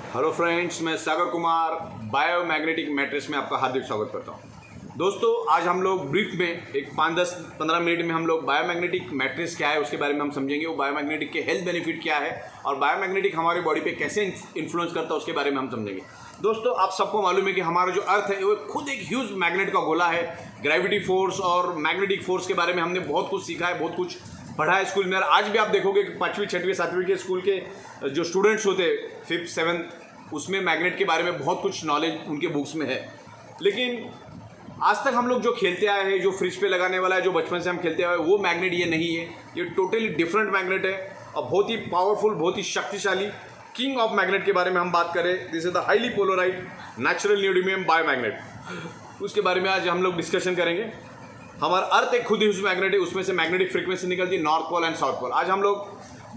Hello friends, मैं Sagar Kumar biomagnetic matrix में आपका हार्दिक स्वागत करता हूं। दोस्तों, आज हम लोग ब्रीफ में एक 5-10-15 मिनट में हम लोग बायोमैग्नेटिक मैट्रिक्स क्या है उसके बारे में हम समझेंगे। वो बायोमैग्नेटिक के हेल्थ बेनिफिट क्या है और बायोमैग्नेटिक हमारी बॉडी पे कैसे इन्फ्लुएंस करता है उसके बारे में हम समझेंगे। दोस्तों, आप सबको मालूम है कि हमारा जो अर्थ है वो खुद एक ह्यूज मैग्नेट का गोला है। ग्रेविटी फोर्स और मैग्नेटिक फोर्स के बारे में हमने बहुत कुछ सीखा है, बहुत कुछ पढ़ा है स्कूल में। और आज भी आप देखोगे कि 5वीं 6वीं 7वीं के स्कूल के जो स्टूडेंट्स होते हैं 5th 7th, उसमें मैग्नेट के बारे में बहुत कुछ नॉलेज उनके बुक्स में है। लेकिन आज तक हम लोग जो खेलते आए हैं, जो फ्रिज पे लगाने वाला है, जो बचपन से हम खेलते आए हैं, वो मैग्नेट ये नहीं है। ये टोटली डिफरेंट मैग्नेट है और बहुत ही पावरफुल, बहुत ही शक्तिशाली किंग ऑफ मैग्नेट के बारे में हम बात करें। This is the highly polarised natural neodymium biomagnet. उसके बारे में आज हम लोग डिस्कशन करेंगे। हमारा अर्थ एक खुद ही मैग्नेट है, उसमें से मैग्नेटिक फ्रीक्वेंसी निकलती है north pole and south pole. आज हम लोग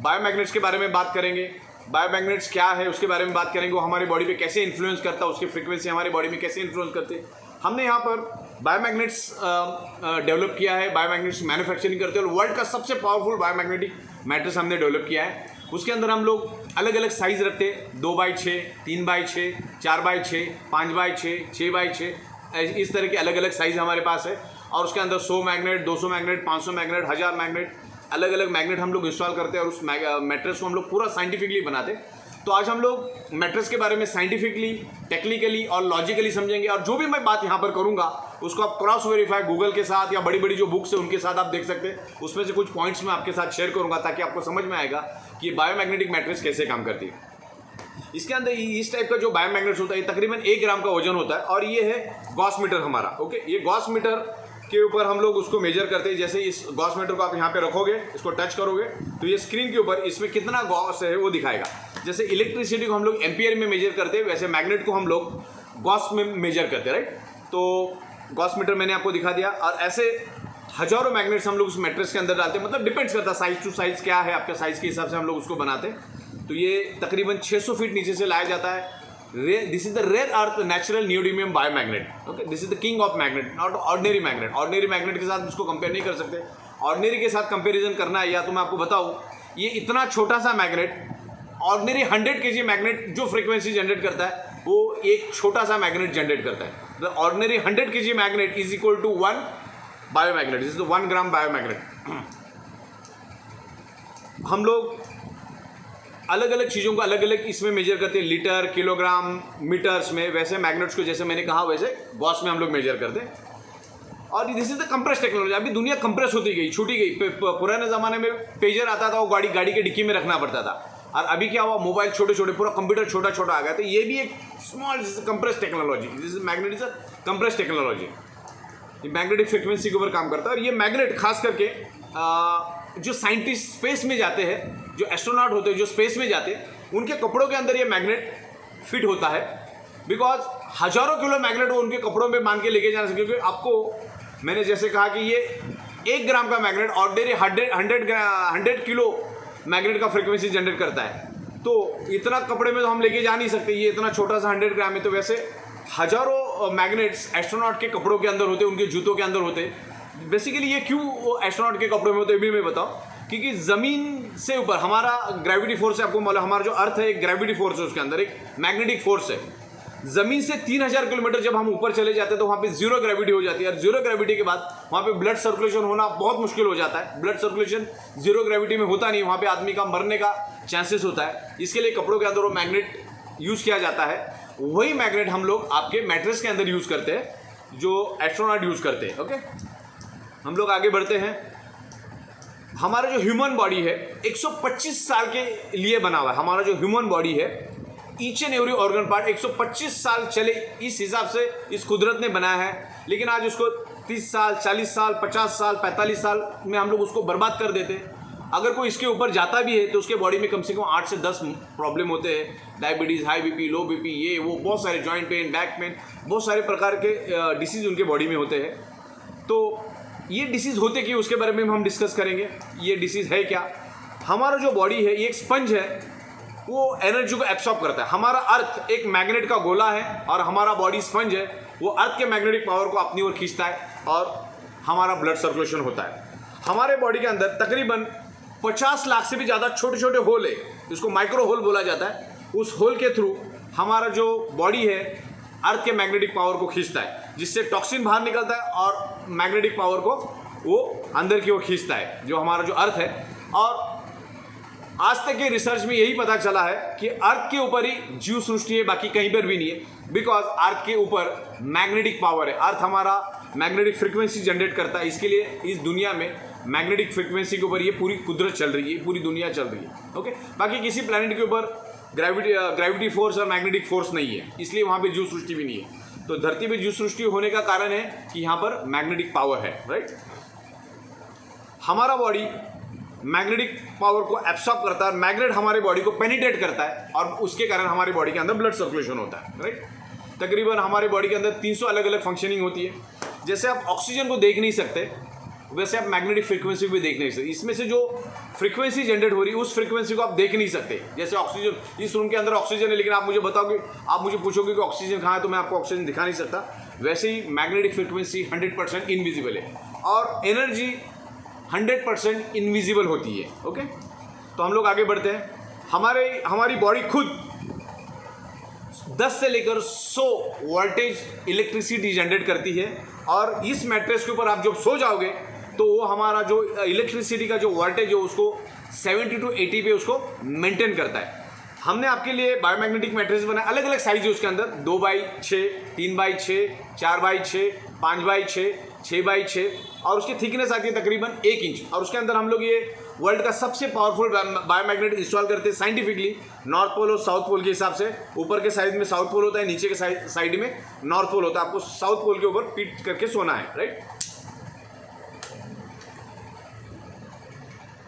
बायोमैग्नेट्स के बारे में बात करेंगे। बायोमैग्नेट्स क्या है उसके बारे में बात करेंगे। वो हमारी बॉडी पे कैसे इन्फ्लुएंस करता है, उसकी फ्रीक्वेंसी हमारी बॉडी में कैसे इन्फ्लुएंस करते हैं। हमने यहाँ पर बायोमैग्नेट्स डेवलप किया है, बायोमैग्नेट्स मैन्युफैक्चरिंग करते हैं और वर्ल्ड का सबसे पावरफुल बायोमैग्नेटिक मैट्रिक्स हमने डेवलप किया है। उसके अंदर हम लोग अलग अलग साइज़ रखते हैं, 2x6, 3x6, 4x6, 5x6, 6x6, इस तरह के अलग अलग साइज़ हमारे पास है। और उसके अंदर 100 मैग्नेट, 200 मैग्नेट, 500 मैग्नेट, 1000 मैग्नेट, अलग अलग मैग्नेट हम लोग इंस्टॉल करते हैं और उस मैट्रिक्स को हम लोग पूरा साइंटिफिकली बनाते हैं। तो आज हम लोग मैट्रिक्स के बारे में साइंटिफिकली, टेक्निकली और लॉजिकली समझेंगे। और जो भी मैं बात यहाँ पर करूँगा उसको आप क्रॉस वेरीफाई गूगल के साथ या बड़ी बड़ी जो बुक्स है उनके साथ आप देख सकते हैं। उसमें से कुछ पॉइंट्स मैं आपके साथ शेयर करूँगा ताकि आपको समझ में आएगा कि बायोमैग्नेटिक मैट्रिक्स कैसे काम करती है। इसके अंदर इस टाइप का जो बायोमैग्नेट्स होता है तकरीबन 1 ग्राम का वजन होता है और ये है गॉस मीटर हमारा। ओके, ये गॉस मीटर के ऊपर हम लोग उसको मेजर करते हैं। जैसे इस गॉस मीटर को आप यहाँ पे रखोगे, इसको टच करोगे तो ये स्क्रीन के ऊपर इसमें कितना गॉस है वो दिखाएगा। जैसे इलेक्ट्रिसिटी को हम लोग एम्पियर में मेजर करते हैं, वैसे मैग्नेट को हम लोग गॉस में मेजर करते हैं, राइट। तो गॉस मीटर मैंने आपको दिखा दिया और ऐसे हजारों मैग्नेट्स हम लोग उस मैट्रिक्स के अंदर डालते हैं। मतलब डिपेंड्स करता है साइज टू साइज क्या है, आपके साइज के हिसाब से हम लोग उसको बनाते हैं। तो ये तकरीबन 600 फीट नीचे से लाया जाता है। This is the rare earth natural neodymium biomagnet. Okay, this is the king of magnet, not ordinary magnet. Ordinary magnet के साथ उसको कंपेयर नहीं कर सकते। ऑर्डिनरी के साथ कंपेरिजन करना है या तो मैं आपको बताऊं, ये इतना छोटा सा मैग्नेट, ऑर्डिनरी 100 kg मैग्नेट जो फ्रीक्वेंसी जनरेट करता है वो एक छोटा सा मैग्नेट जनरेट करता है। The ordinary 100 kg magnet is equal to 1 biomagnet. This is the 1 gram biomagnet. हम लोग अलग अलग चीज़ों को अलग अलग इसमें मेजर करते हैं, लीटर, किलोग्राम, मीटर्स में। वैसे मैग्नेट्स को जैसे मैंने कहा वैसे गॉस में हम लोग मेजर करते हैं। और this is the compress technology. अभी दुनिया कंप्रेस होती गई, छूटी गई। पुराने ज़माने में पेजर आता था, वो गाड़ी के डिक्की में रखना पड़ता था। और अभी क्या हुआ, मोबाइल छोटे छोटे, पूरा कंप्यूटर छोटा छोटा आ गया। तो ये भी एक small compress technology. This is magnet is a compress technology. ये मैग्नेटिक फ्रिक्वेंसी के ऊपर काम करता है। और ये मैग्नेट खास करके जो साइंटिस्ट स्पेस में जाते हैं, जो एस्ट्रोनॉट होते हैं, जो स्पेस में जाते हैं, उनके कपड़ों के अंदर ये मैग्नेट फिट होता है। बिकॉज हजारों किलो मैग्नेट वो उनके कपड़ों में मान के लेके जाना सकते। क्योंकि आपको मैंने जैसे कहा कि ये 1 ग्राम का मैग्नेट ऑर्डिनरी 100 किलो मैग्नेट का फ्रिक्वेंसी जनरेट करता है। तो इतना कपड़े में तो हम लेके जा नहीं सकते, ये इतना छोटा सा 100 ग्राम है। तो वैसे हजारों मैग्नेट्स एस्ट्रोनॉट के कपड़ों के अंदर होते, उनके जूतों के अंदर होते। बेसिकली ये क्यों एस्ट्रोनॉट के कपड़ों में होते भी मैं बताऊं, क्योंकि ज़मीन से ऊपर हमारा ग्रेविटी फोर्स है। आपको मालूम, हमारा जो अर्थ है एक ग्रेविटी फोर्स है, उसके अंदर एक मैग्नेटिक फोर्स है। ज़मीन से 3000 किलोमीटर जब हम ऊपर चले जाते हैं तो वहाँ पे जीरो ग्रेविटी हो जाती है। और जीरो ग्रेविटी के बाद वहाँ पे ब्लड सर्कुलेशन होना बहुत मुश्किल हो जाता है। ब्लड सर्कुलेशन जीरो ग्रेविटी में होता नहीं, वहाँ पे आदमी का मरने का चांसेस होता है। इसके लिए कपड़ों के अंदर वो मैग्नेट यूज़ किया जाता है। वही मैग्नेट हम लोग आपके मैट्रिक्स के अंदर यूज़ करते हैं, जो एस्ट्रोनॉट यूज़ करते हैं। ओके, हम लोग आगे बढ़ते हैं। हमारा जो ह्यूमन बॉडी है 125 साल के लिए बना हुआ है। हमारा जो ह्यूमन बॉडी है, each and every organ part 125 साल चले, इस हिसाब से इस कुदरत ने बनाया है। लेकिन आज उसको 30 साल, 40 साल, 50 साल, 45 साल में हम लोग उसको बर्बाद कर देते हैं। अगर कोई इसके ऊपर जाता भी है तो उसके बॉडी में कम से कम 8 से 10 प्रॉब्लम होते हैं। डायबिटीज़, हाई बीपी, लो बीपी, ये वो बहुत सारे, जॉइंट पेन, बैक पेन, बहुत सारे प्रकार के डिसीज़ उनके बॉडी में होते हैं। तो ये डिसीज़ होते कि उसके बारे में हम डिस्कस करेंगे। ये डिसीज़ है क्या। हमारा जो बॉडी है ये एक स्पंज है, वो एनर्जी को एब्सॉर्ब करता है। हमारा अर्थ एक मैग्नेट का गोला है और हमारा बॉडी स्पंज है, वो अर्थ के मैग्नेटिक पावर को अपनी ओर खींचता है और हमारा ब्लड सर्कुलेशन होता है। हमारे बॉडी के अंदर तकरीबन 50 लाख से भी ज़्यादा छोटे छोटे होल है, जिसको माइक्रो होल बोला जाता है। उस होल के थ्रू हमारा जो बॉडी है अर्थ के मैग्नेटिक पावर को खींचता है, जिससे टॉक्सिन बाहर निकलता है और मैग्नेटिक पावर को वो अंदर की ओर खींचता है, जो हमारा जो अर्थ है। और आज तक के रिसर्च में यही पता चला है कि अर्थ के ऊपर ही जीव सृष्टि है, बाकी कहीं पर भी नहीं है, बिकॉज अर्थ के ऊपर मैग्नेटिक पावर है। अर्थ हमारा मैग्नेटिक फ्रीक्वेंसी जनरेट करता है, इसके लिए इस दुनिया में मैग्नेटिक फ्रीक्वेंसी के ऊपर ये पूरी कुदरत चल रही है, पूरी दुनिया चल रही है। ओके, बाकी किसी प्लैनेट के ऊपर ग्रेविटी फोर्स और मैग्नेटिक फोर्स नहीं है, इसलिए वहाँ पे जीव सृष्टि भी नहीं है। तो धरती पे जीव सृष्टि होने का कारण है कि यहाँ पर मैग्नेटिक पावर है, राइट। हमारा बॉडी मैग्नेटिक पावर को एब्सॉर्ब करता है, मैग्नेट हमारे बॉडी को पेनिट्रेट करता है और उसके कारण हमारी बॉडी के अंदर ब्लड सर्कुलेशन होता है, राइट। तकरीबन हमारे बॉडी के अंदर 300 अलग अलग फंक्शनिंग होती है। जैसे आप ऑक्सीजन को देख नहीं सकते, वैसे आप मैग्नेटिक फ्रीक्वेंसी को भी देख नहीं सकते। इसमें से जो फ्रीक्वेंसी जनरेट हो रही है उस फ्रीक्वेंसी को आप देख नहीं सकते। जैसे ऑक्सीजन, इस रूम के अंदर ऑक्सीजन है, लेकिन आप मुझे बताओगे, आप मुझे पूछोगे कि ऑक्सीजन कहाँ है, तो मैं आपको ऑक्सीजन दिखा नहीं सकता। वैसे ही मैग्नेटिक फ्रीक्वेंसी 100% इनविजिबल है और एनर्जी 100% इनविजिबल होती है। ओके, तो हम लोग आगे बढ़ते हैं। हमारी बॉडी खुद 10 से लेकर 100 वोल्टेज इलेक्ट्रिसिटी जनरेट करती है और इस मैट्रेस के ऊपर आप जब सो जाओगे तो वो हमारा जो इलेक्ट्रिसिटी का जो वोल्टेज है उसको 70 to 80 पे उसको मेंटेन करता है। हमने आपके लिए बायोमैग्नेटिक मैट्रेस बनाया, अलग अलग साइज है उसके अंदर, 2x6, 3x6, 4x6, 5x6, 6x6 और उसकी थिकनेस आती है तकरीबन 1 इंच। और उसके अंदर हम लोग ये वर्ल्ड का सबसे पावरफुल बायोमैग्नेट इंस्टॉल करते हैं साइंटिफिकली, नॉर्थ पोल और साउथ पोल के हिसाब से। ऊपर के साइड में साउथ पोल होता है, नीचे के साइड में नॉर्थ पोल होता है। आपको साउथ पोल के ऊपर पीट करके सोना है, राइट।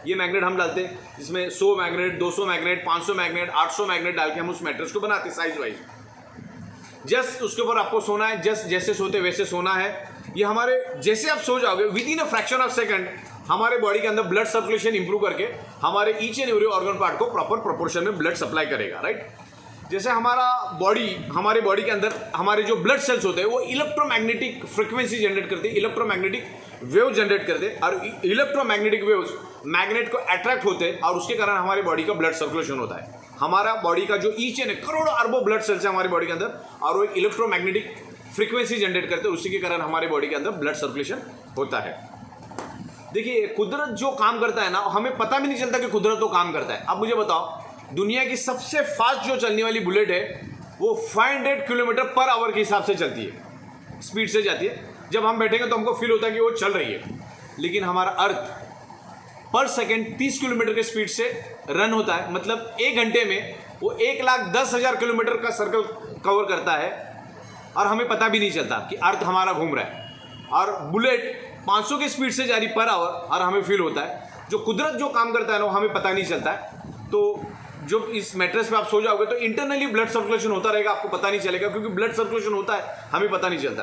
ये मैग्नेट हम डालते हैं, इसमें 100 मैग्नेट, 200 मैग्नेट, 500 मैग्नेट, 800 मैग्नेट डाल के हम उस मैट्रेस को बनाते हैं साइज वाइज। जस्ट उसके ऊपर आपको सोना है, जस्ट जैसे सोते वैसे सोना है। ये हमारे जैसे आप सो जाओगे with in a fraction of second हमारे बॉडी के अंदर ब्लड सर्कुलेशन इंप्रूव करके हमारे each and every organ part को प्रॉपर प्रोपोर्शन में ब्लड सप्लाई करेगा, राइट। जैसे हमारे बॉडी के अंदर हमारे जो ब्लड सेल्स होते हैं वो इलेक्ट्रोमैग्नेटिक फ्रीक्वेंसी जनरेट करते हैं, इलेक्ट्रोमैग्नेटिक वेव जनरेट करते हैं और इलेक्ट्रोमैग्नेटिक वेव्स मैग्नेट को अट्रैक्ट होते हैं और उसके कारण हमारे बॉडी का ब्लड सर्कुलेशन होता है। हमारा बॉडी का जो ईच एंड करोड़ों अरबों ब्लड सेल्स है हमारी बॉडी के अंदर और वो एक इलेक्ट्रोमैग्नेटिक फ्रीक्वेंसी जनरेट करते हैं, उसी के कारण हमारे बॉडी के अंदर ब्लड सर्कुलेशन होता है। देखिए, कुदरत जो काम करता है ना, हमें पता भी नहीं चलता कि कुदरत तो काम करता है। अब मुझे बताओ, दुनिया की सबसे फास्ट जो चलने वाली बुलेट है वो 500 किलोमीटर पर आवर के हिसाब से चलती है, स्पीड से जाती है। जब हम बैठेंगे तो हमको फील होता है कि वो चल रही है, लेकिन हमारा अर्थ पर सेकेंड 30 किलोमीटर के स्पीड से रन होता है। मतलब 1 घंटे में वो 1,10,000 किलोमीटर का सर्कल कवर करता है और हमें पता भी नहीं चलता कि अर्थ हमारा घूम रहा है। और बुलेट 500 की स्पीड से जा रही पर आवर और हमें फील होता है। जो कुदरत जो काम करता है ना, वो हमें पता नहीं चलता है। तो जब इस मैट्रेस पे आप सो जाओगे तो इंटरनली ब्लड सर्कुलेशन होता रहेगा, आपको पता नहीं चलेगा, क्योंकि ब्लड सर्कुलेशन होता है, हमें पता नहीं चलता।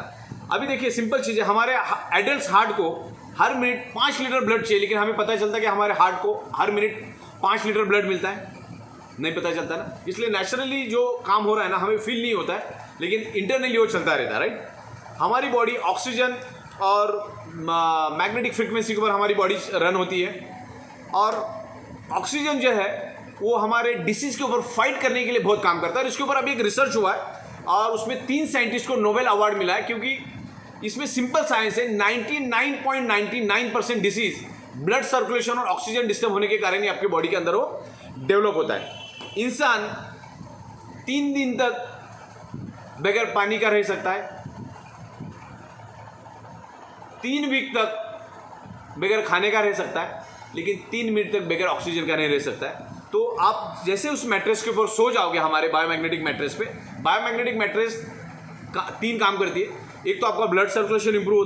अभी देखिए, सिंपल चीज़ है, हमारे एडल्ट हार्ट को हर मिनट 5 लीटर ब्लड चाहिए, लेकिन हमें पता चलता है कि हमारे हार्ट को हर मिनट 5 लीटर ब्लड मिलता है, नहीं पता चलता ना। इसलिए नेचुरली जो काम हो रहा है ना, हमें फील नहीं होता है, लेकिन इंटरनली वो चलता रहता है, राइट। हमारी बॉडी ऑक्सीजन और मैग्नेटिक फ्रीक्वेंसी के ऊपर हमारी बॉडी रन होती है और ऑक्सीजन जो है वो हमारे डिसीज के ऊपर फाइट करने के लिए बहुत काम करता है। और इसके ऊपर अभी एक रिसर्च हुआ है और उसमें 3 साइंटिस्ट को नोबेल अवार्ड मिला है, क्योंकि इसमें सिंपल साइंस है, 99.99% डिसीज ब्लड सर्कुलेशन और ऑक्सीजन डिस्टर्ब होने के कारण ही आपके बॉडी के अंदर वो डेवलप होता है। इंसान 3 दिन तक बगैर पानी का रह सकता है, 3 वीक तक बगैर खाने का रह सकता है, लेकिन 3 मिनट तक बगैर ऑक्सीजन का नहीं रह सकता है। तो आप जैसे उस मैट्रेस के ऊपर सो जाओगे, हमारे बायोमैग्नेटिक मैट्रेस पे, बायोमैग्नेटिक मैट्रेस का 3 काम करती है। एक तो आपका ब्लड सर्कुलेशन इंप्रूव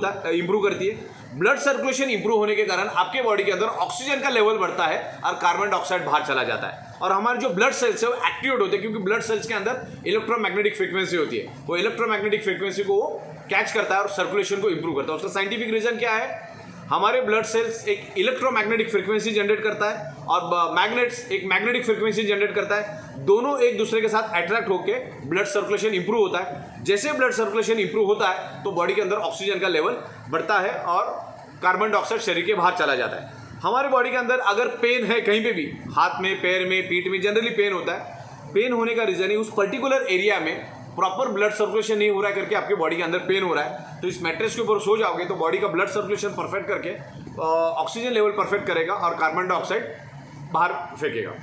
करती है। ब्लड सर्कुलेशन इंप्रूव होने के कारण आपके बॉडी के अंदर ऑक्सीजन का लेवल बढ़ता है और कार्बन डाइऑक्साइड बाहर चला जाता है और हमारे जो ब्लड सेल्स है वो एक्टिवेट होते हैं, क्योंकि ब्लड सेल्स के अंदर इलेक्ट्रोमैग्नेटिक फ्रीक्वेंसी होती है। वो इलेक्ट्रोमैग्नेटिक फ्रीक्वेंसी को वो कैच करता है और सर्कुलेशन को इंप्रूव करता है। उसका साइंटिफिक रीजन क्या है? हमारे ब्लड सेल्स एक इलेक्ट्रोमैग्नेटिक फ्रीक्वेंसी जनरेट करता है और मैग्नेट्स एक मैग्नेटिक फ्रीक्वेंसी जनरेट करता है। दोनों एक दूसरे के साथ अट्रैक्ट होकर ब्लड सर्कुलेशन इंप्रूव होता है। जैसे ब्लड सर्कुलेशन इंप्रूव होता है तो बॉडी के अंदर ऑक्सीजन का लेवल बढ़ता है और कार्बन डाइऑक्साइड शरीर के बाहर चला जाता है। हमारे बॉडी के अंदर अगर पेन है कहीं पे भी, हाथ में, पैर में, पीठ में जनरली पेन होता है, पेन होने का रीज़न है उस पर्टिकुलर एरिया में प्रॉपर ब्लड सर्कुलेशन नहीं हो रहा है करके आपके बॉडी के अंदर पेन हो रहा है। तो इस मैट्रेस के ऊपर सो जाओगे तो बॉडी का ब्लड सर्कुलेशन परफेक्ट करके ऑक्सीजन लेवल परफेक्ट करेगा और कार्बन डाइऑक्साइड बाहर फेंकेगा।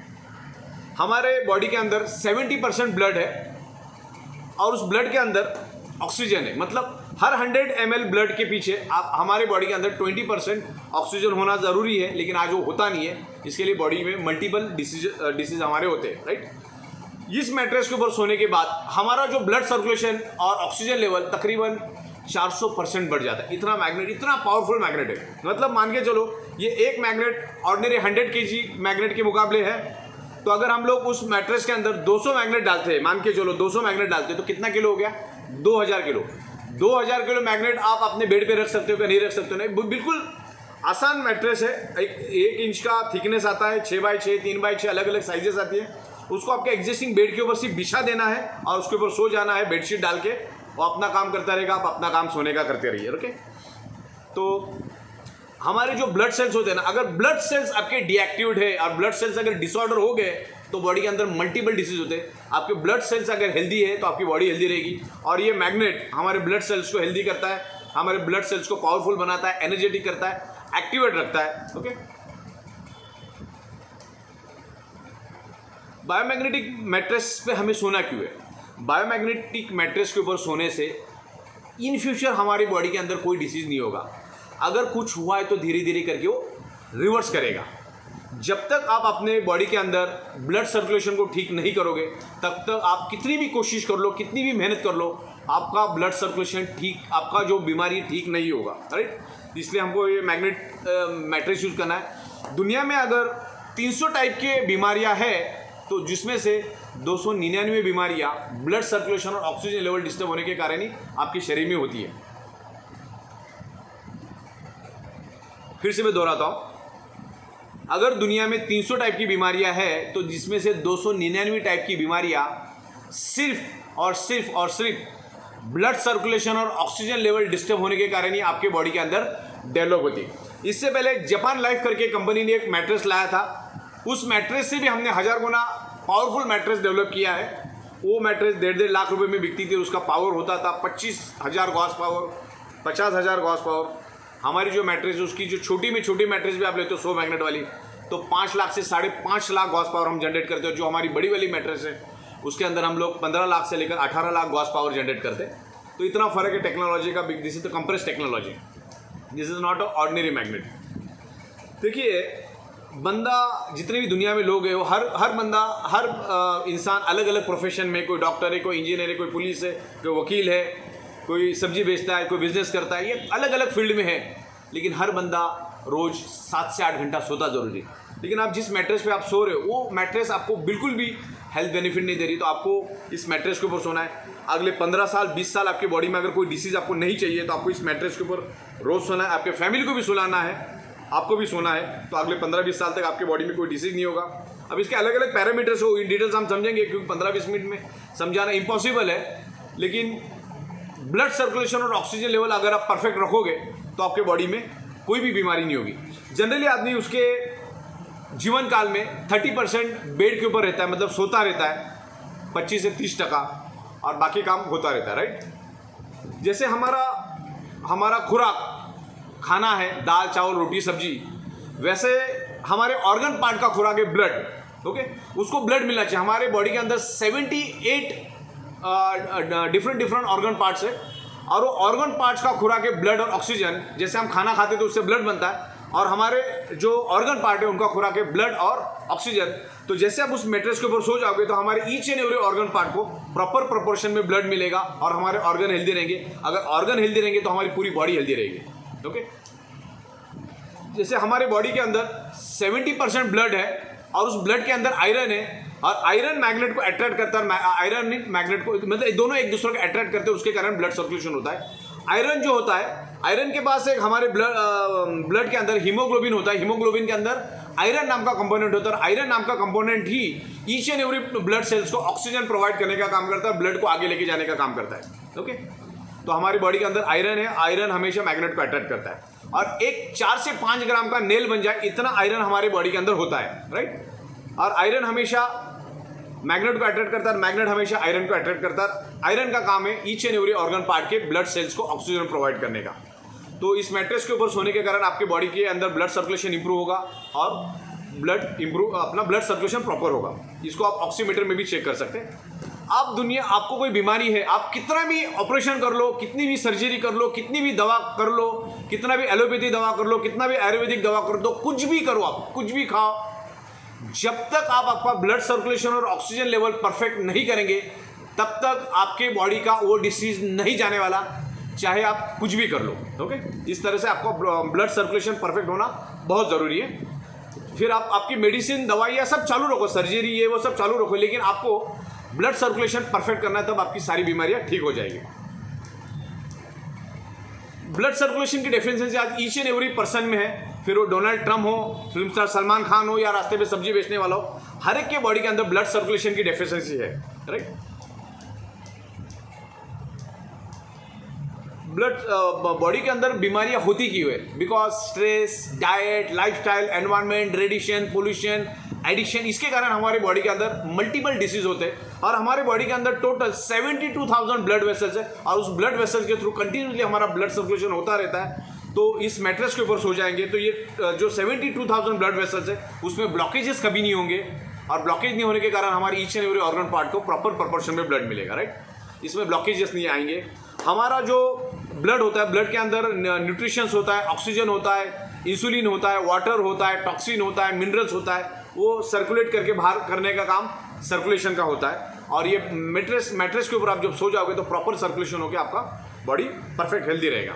हमारे बॉडी के अंदर 70% ब्लड है और उस ब्लड के अंदर ऑक्सीजन है। मतलब हर 100 ml ब्लड के पीछे आप हमारे बॉडी के अंदर 20% ऑक्सीजन होना ज़रूरी है, लेकिन आज वो होता नहीं है। इसके लिए बॉडी में मल्टीपल डिसीज हमारे होते हैं, राइट। इस मैट्रेस के ऊपर सोने के बाद हमारा जो ब्लड सर्कुलेशन और ऑक्सीजन लेवल तकरीबन 400% बढ़ जाता है। इतना मैग्नेट, इतना पावरफुल मैग्नेट है। मतलब मान के चलो ये एक मैग्नेट ऑर्डिनरी 100 kg मैग्नेट के मुकाबले है, तो अगर हम लोग उस मैट्रेस के अंदर 200 मैग्नेट डालते हैं, मान के चलो 200 मैग्नेट डालते हैं, तो कितना किलो हो गया? 2000 किलो। 2000 किलो मैग्नेट आप अपने बेड पे रख सकते हो क्या? नहीं रख सकते हो। नहीं, बिल्कुल आसान मैट्रेस है। एक इंच का थिकनेस आता है, 6x6, 3x6 अलग अलग साइजेस आती है। उसको आपके एग्जिस्टिंग बेड के ऊपर सिर्फ बिछा देना है और उसके ऊपर सो जाना है बेडशीट डाल के। वो अपना काम करता रहेगा, आप अपना काम सोने का करते रहिए, ओके। तो हमारे जो ब्लड सेल्स होते हैं ना, अगर ब्लड सेल्स आपके डीएक्टिवेट है और ब्लड सेल्स अगर डिसऑर्डर हो गए तो बॉडी के अंदर मल्टीपल डिसीज होते हैं। आपके ब्लड सेल्स अगर हेल्दी है तो आपकी बॉडी हेल्दी रहेगी। और ये मैग्नेट हमारे ब्लड सेल्स को हेल्दी करता है, हमारे ब्लड सेल्स को पावरफुल बनाता है, एनर्जेटिक करता है, एक्टिवेट रखता है, ओके। बायोमैग्नेटिक मैट्रेस पे हमें सोना क्यों है? बायोमैग्नेटिक मैट्रेस के ऊपर सोने से इन फ्यूचर हमारी बॉडी के अंदर कोई डिसीज नहीं होगा। अगर कुछ हुआ है तो धीरे धीरे करके वो रिवर्स करेगा। जब तक आप अपने बॉडी के अंदर ब्लड सर्कुलेशन को ठीक नहीं करोगे तब तक आप कितनी भी कोशिश कर लो, कितनी भी मेहनत कर लो, आपका ब्लड सर्कुलेशन ठीक, आपका जो बीमारी ठीक नहीं होगा, राइट। इसलिए हमको ये मैट्रेस यूज़ करना है। दुनिया में अगर 300 टाइप के बीमारियां हैं तो जिसमें से 299 बीमारियां ब्लड सर्कुलेशन और ऑक्सीजन लेवल डिस्टर्ब होने के कारण ही आपके शरीर में होती है। फिर से मैं दोहराता हूं, अगर दुनिया में 300 टाइप की बीमारियां हैं तो जिसमें से 299 टाइप की बीमारियां सिर्फ और सिर्फ ब्लड सर्कुलेशन और ऑक्सीजन लेवल डिस्टर्ब होने के कारण ही आपके बॉडी के अंदर डेवलप होती है। इससे पहले जापान लाइफ करके कंपनी ने एक मैट्रेस लाया था, उस मैट्रेस से भी हमने 1000 गुना पावरफुल मैट्रेस डेवलप किया है। वो मैट्रेस 1.5 लाख रुपए में बिकती थी, उसका पावर होता था 25,000 गॉस पावर, 50,000 गॉस पावर। हमारी जो मैट्रेस है उसकी जो छोटी में छोटी मैट्रेस भी आप लेते हो 100 मैग्नेट वाली, तो 5 लाख से 5.5 लाख गॉस पावर हम जनरेट करते हो। जो हमारी बड़ी वाली मैट्रेस है उसके अंदर हम लोग 15 लाख से लेकर 18 लाख गॉस पावर जनरेट करते हैं। तो इतना फर्क है टेक्नोलॉजी का। This is the compress technology, this is not a ordinary magnet. देखिए, बंदा जितने भी दुनिया में लोग हैं वो हर बंदा, हर इंसान अलग अलग प्रोफेशन में, कोई डॉक्टर है, कोई इंजीनियर है, कोई पुलिस है, कोई वकील है, कोई सब्जी बेचता है, कोई बिजनेस करता है, ये अलग अलग फील्ड में है। लेकिन हर बंदा रोज़ 7 से 8 घंटा सोता जरूरी है। लेकिन आप जिस मैट्रेस पे आप सो रहे हो वो मैट्रेस आपको बिल्कुल भी हेल्थ बेनिफिट नहीं दे रही, तो आपको इस मैट्रेस के ऊपर सोना है। अगले 15 साल 20 साल आपकी बॉडी में अगर कोई डिसीज़ आपको नहीं चाहिए तो आपको इस मैट्रेस के ऊपर रोज़ सोना है। आपके फैमिली को भी सुलाना है, आपको भी सोना है, तो अगले 15-20 साल तक आपके बॉडी में कोई डिसीज़ नहीं होगा। अब इसके अलग अलग पैरामीटर्स हो, इन डिटेल्स हम समझेंगे क्योंकि 15-20 मिनट में समझाना इम्पॉसिबल है। लेकिन ब्लड सर्कुलेशन और ऑक्सीजन लेवल अगर आप परफेक्ट रखोगे तो आपके बॉडी में कोई भी बीमारी नहीं होगी। जनरली आदमी उसके जीवन काल में 30% बेड के ऊपर रहता है, मतलब सोता रहता है 25 से 30%, और बाकी काम होता रहता है, राइट। जैसे हमारा खुराक खाना है, दाल चावल रोटी सब्जी, वैसे हमारे ऑर्गन पार्ट का खुराक है ब्लड, ओके। उसको ब्लड मिलना चाहिए। हमारे बॉडी के अंदर 78 डिफरेंट ऑर्गन पार्ट्स है, और वो ऑर्गन पार्ट्स का खुराक है ब्लड और ऑक्सीजन। जैसे हम खाना खाते तो उससे ब्लड बनता है, और हमारे जो ऑर्गन पार्ट है उनका खुराक है ब्लड और ऑक्सीजन। तो जैसे आप उस मैट्रेस के ऊपर सो जाओगे तो हमारे each and every organ part को प्रॉपर प्रोपोर्शन में ब्लड मिलेगा और हमारे ऑर्गन हेल्दी रहेंगे। अगर ऑर्गन हेल्दी रहेंगे तो हमारी पूरी बॉडी हेल्दी रहेगी, ओके। जैसे हमारे बॉडी के अंदर 70% ब्लड है और उस ब्लड के अंदर आयरन है, और आयरन मैग्नेट को अट्रैक्ट करता है, आयरन मैग्नेट को, मतलब दोनों एक दूसरे को अट्रैक्ट करते हैं, उसके कारण ब्लड सर्कुलेशन होता है। आयरन जो होता है, आयरन के पास एक हमारे ब्लड के अंदर हीमोग्लोबिन होता है। हीमोग्लोबिन के अंदर आयरन नाम का कंपोनेंट होता है, और आयरन नाम का component he each and every blood cells को ऑक्सीजन प्रोवाइड करने का काम करता है, ब्लड को आगे लेके जाने का काम करता है, ओके। तो हमारी बॉडी के अंदर आयरन है, आयरन हमेशा मैग्नेट को अट्रैक्ट करता है, और एक 4 से 5 ग्राम का नेल बन जाए इतना आयरन हमारे बॉडी के अंदर होता है, राइट। और आयरन हमेशा मैग्नेट को अट्रैक्ट करता है, मैग्नेट हमेशा आयरन को अट्रैक्ट करता है। आयरन का काम है each and every organ part के ब्लड सेल्स को ऑक्सीजन प्रोवाइड करने का। तो इस मैट्रेस के ऊपर सोने के कारण आपके बॉडी के अंदर ब्लड सर्कुलेशन इंप्रूव होगा और अपना ब्लड सर्कुलेशन प्रॉपर होगा। इसको आप ऑक्सीमीटर में भी चेक कर सकते हैं। आपको कोई बीमारी है, आप कितना भी ऑपरेशन कर लो, कितनी भी सर्जरी कर लो, कितनी भी दवा कर लो, कितना भी एलोपैथी दवा कर लो, कितना भी आयुर्वेदिक दवा कर दो, कुछ भी करो, आप कुछ भी खाओ, जब तक आप आपका ब्लड सर्कुलेशन और ऑक्सीजन लेवल परफेक्ट नहीं करेंगे तब तक आपके बॉडी का वो डिसीज नहीं जाने वाला, चाहे आप कुछ भी कर लो। ओके, इस तरह से आपको ब्लड सर्कुलेशन परफेक्ट होना बहुत ज़रूरी है। फिर आप आपकी मेडिसिन दवाइयाँ सब चालू रखो, सर्जरी ये वो सब चालू रखो, लेकिन आपको ब्लड सर्कुलेशन परफेक्ट करना है, तब आपकी सारी बीमारियाँ ठीक हो जाएगी। ब्लड सर्कुलेशन की डेफिशिएंसी आज ईच एंड एवरी पर्सन में है, फिर वो डोनाल्ड ट्रम्प हो, फिल्म स्टार सलमान खान हो, या रास्ते पे सब्जी बेचने वाला हो, हर एक के बॉडी के अंदर ब्लड सर्कुलेशन की डेफिशिएंसी है। राइट, ब्लड बॉडी के अंदर बीमारियां होती क्यों है? Because stress, diet, lifestyle, environment, radiation, pollution, addiction, इसके कारण हमारे बॉडी के अंदर मल्टीपल डिसीज होते हैं। और हमारे बॉडी के अंदर टोटल 72,000 ब्लड वेसल्स है, और उस ब्लड वेसल्स के थ्रू कंटिन्यूसली हमारा ब्लड सर्कुलेशन होता रहता है। तो इस मैट्रेस के ऊपर सो जाएंगे तो ये जो 72,000 ब्लड वेसल्स है उसमें ब्लॉकेजेस कभी नहीं होंगे, और ब्लॉकेज नहीं होने के कारण हमारे each and every organ part को प्रॉपर प्रोपोर्शन में ब्लड मिलेगा। राइट, इसमें ब्लॉकेजेस नहीं आएंगे। हमारा जो ब्लड होता है, ब्लड के अंदर न्यूट्रिशंस होता है, ऑक्सीजन होता है, इंसुलिन होता है, वाटर होता है, टॉक्सिन होता है, मिनरल्स होता है, वो सर्कुलेट करके बाहर करने का काम सर्कुलेशन का होता है। और ये मैट्रेस के ऊपर आप जब सो जाओगे तो प्रॉपर सर्कुलेशन होकर आपका बॉडी परफेक्ट हेल्दी रहेगा।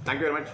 Thank you very much.